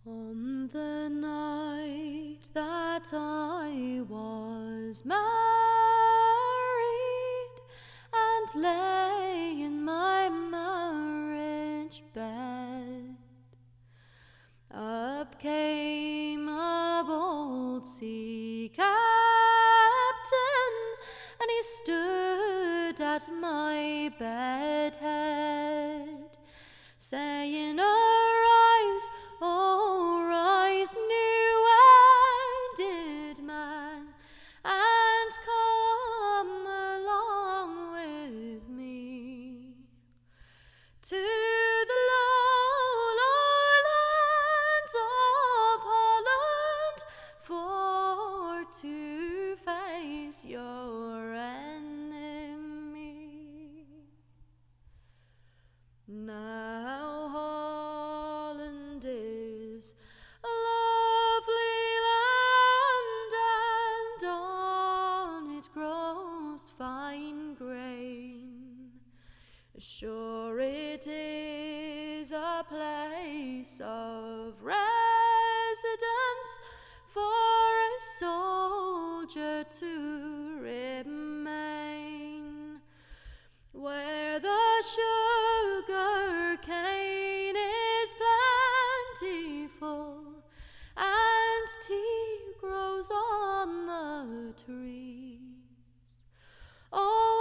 On the night that I was married and lay in my marriage bed, up came a bold sea captain, and he stood at my bed head, saying, "Arise, oh, rise, new-wedded man, and come along with me to the lowlands of Holland, for to face your enemy." Now Holland is a lovely land, and on it grows fine grain. Sure, it is a place of residence for a soldier to remain, where the sugar cane is plentiful and tea grows on the trees. Oh,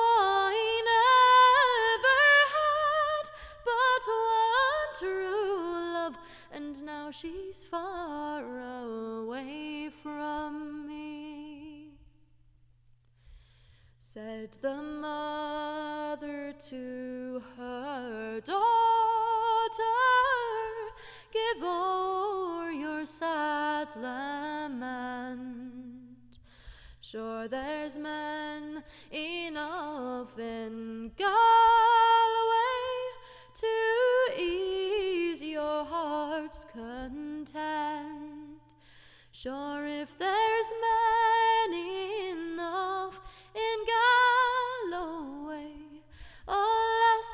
I never had but one true love, and now she's far away from me. Said the mother to her daughter, "Give o'er your sad lament. Sure, there's men enough in Galway to ease your heart's content. Sure, if there's men enough in Galloway, alas,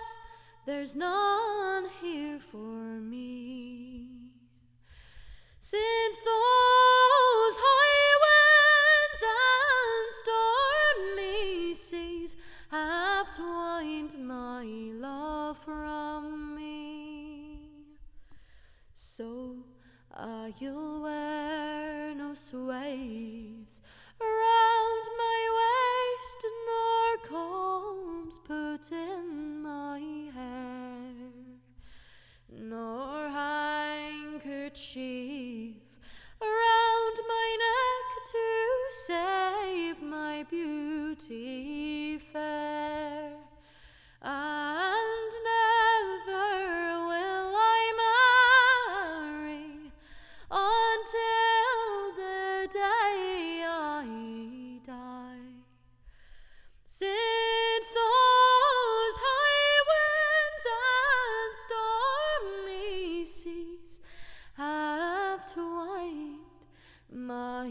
there's none here for me. Since those high winds and stormy seas have twined my love from me, so I'll wear no swathes around my waist, nor combs put in my hair, nor handkerchief around my neck to save my beauty fair. And never will I marry until the day I die, since those high winds and stormy seas have twined my